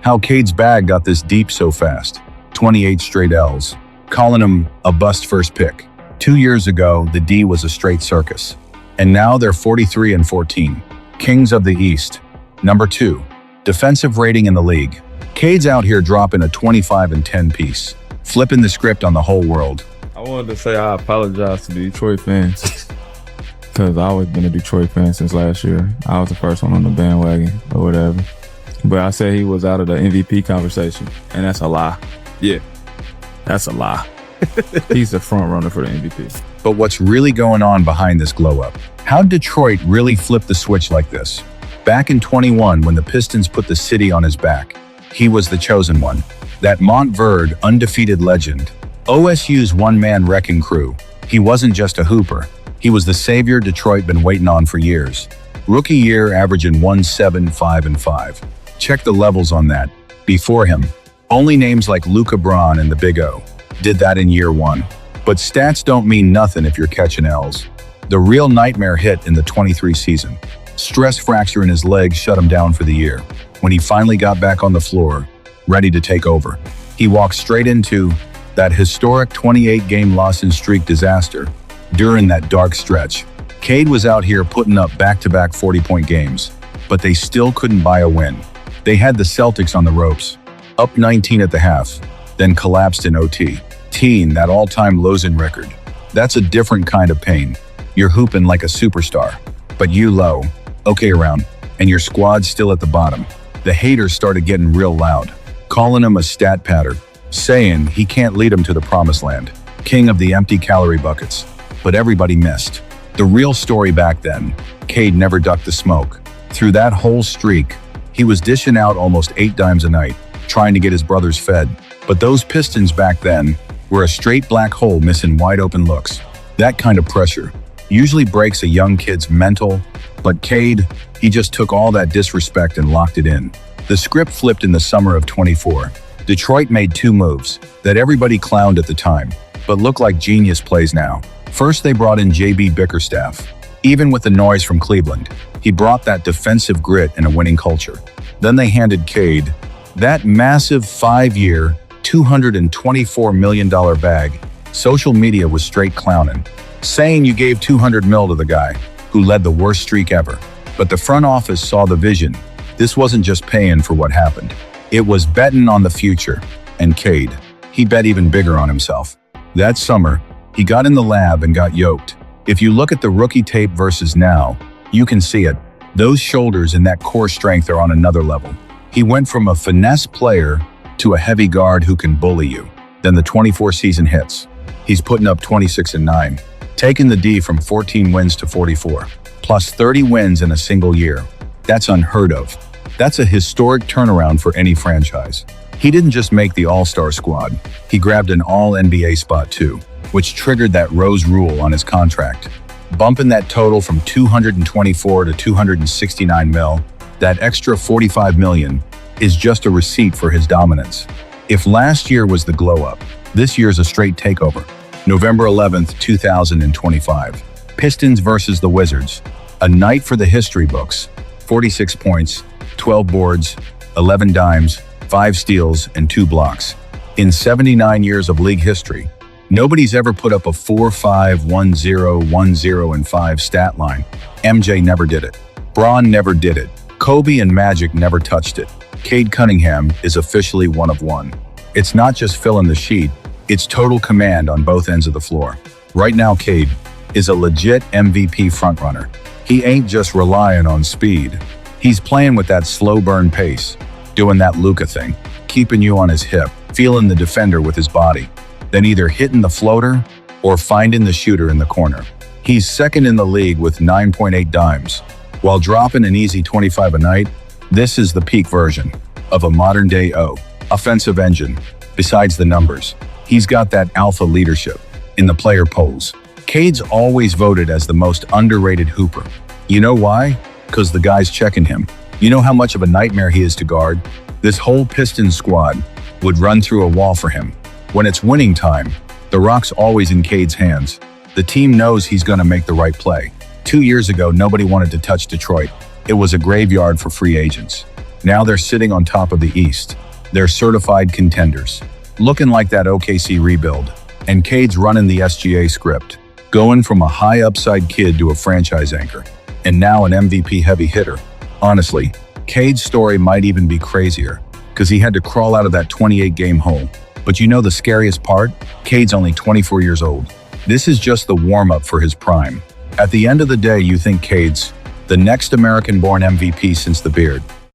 How Cade's bag got this deep so fast. 28 straight L's. Calling him a bust first pick. 2 years ago, the D was a straight circus. And now they're 43-14. Kings of the East. Number 2. Defensive rating in the league. Cade's out here dropping a 25-10 piece. Flipping the script on the whole world. I wanted to say I apologize to the Detroit fans. Because I've always been a Detroit fan since last year. I was the first one on the bandwagon or whatever. But I said he was out of the MVP conversation. And that's a lie. Yeah, that's a lie. He's the front runner for the MVP. But what's really going on behind this glow up? How'd Detroit really flip the switch like this? Back in 21, when the Pistons put the city on his back, he was the chosen one. That Montverde undefeated legend. OSU's one-man wrecking crew. He wasn't just a hooper. He was the savior Detroit been waiting on for years. Rookie year averaging 1.75-5. Check the levels on that. Before him, only names like Bron and the Big O did that in year 1. But stats don't mean nothing if you're catching L's. The real nightmare hit in the 23 season. Stress fracture in his leg shut him down for the year. When he finally got back on the floor, ready to take over, he walked straight into that historic 28-game losing streak disaster. During that dark stretch, Cade was out here putting up back-to-back 40-point games, but they still couldn't buy a win. They had the Celtics on the ropes, up 19 at the half, then collapsed in OT. Teeing that all-time losing record. That's a different kind of pain. You're hooping like a superstar, but you low, okay around, and your squad's still at the bottom. The haters started getting real loud, calling him a stat patter, saying he can't lead them to the promised land, king of the empty calorie buckets. But everybody missed. The real story back then, Cade never ducked the smoke. Through that whole streak, he was dishing out almost 8 dimes a night, trying to get his brothers fed. But those Pistons back then were a straight black hole missing wide open looks. That kind of pressure usually breaks a young kid's mental, but Cade, he just took all that disrespect and locked it in. The script flipped in the summer of 24. Detroit made 2 moves that everybody clowned at the time, but look like genius plays now. First, they brought in Bickerstaff. Even with the noise from Cleveland, he brought that defensive grit and a winning culture. Then they handed Cade that massive 5-year, $224 million bag. Social media was straight clowning, saying you gave $200 million to the guy who led the worst streak ever. But the front office saw the vision. This wasn't just paying for what happened. It was betting on the future. And Cade, he bet even bigger on himself. That summer, he got in the lab and got yoked. If you look at the rookie tape versus now, you can see it. Those shoulders and that core strength are on another level. He went from a finesse player to a heavy guard who can bully you. Then the 24 season hits. He's putting up 26-9, taking the D from 14 wins to 44, plus 30 wins in a single year. That's unheard of. That's a historic turnaround for any franchise. He didn't just make the All-Star squad. He grabbed an All-NBA spot too, which triggered that Rose Rule on his contract, bumping that total from 224 to 269 mil. That extra 45 million is just a receipt for his dominance. If last year was the glow up, this year's a straight takeover. November 11th, 2025. Pistons versus the Wizards. A night for the history books. 46 points, 12 boards, 11 dimes, 5 steals, and 2 blocks. In 79 years of league history, nobody's ever put up a 4-5-1-0-1-0-5 stat line. MJ never did it. Bron never did it. Kobe and Magic never touched it. Cade Cunningham is officially one of one. It's not just filling the sheet, it's total command on both ends of the floor. Right now, Cade is a legit MVP frontrunner. He ain't just relying on speed. He's playing with that slow burn pace, doing that Luka thing, keeping you on his hip, feeling the defender with his body, then either hitting the floater or finding the shooter in the corner. He's second in the league with 9.8 dimes. While dropping an easy 25 a night, this is the peak version of a modern-day offensive engine. Besides the numbers, he's got that alpha leadership in the player polls. Cade's always voted as the most underrated hooper. You know why? Because the guy's checking him. You know how much of a nightmare he is to guard? This whole Pistons squad would run through a wall for him. When it's winning time, the rock's always in Cade's hands. The team knows he's going to make the right play. 2 years ago, nobody wanted to touch Detroit. It was a graveyard for free agents. Now they're sitting on top of the East. They're certified contenders. Looking like that OKC rebuild. And Cade's running the SGA script. Going from a high upside kid to a franchise anchor. And now an MVP heavy hitter. Honestly, Cade's story might even be crazier, because he had to crawl out of that 28-game hole. But you know the scariest part? Cade's only 24 years old. This is just the warm-up for his prime. At the end of the day, you think Cade's the next American-born MVP since the beard.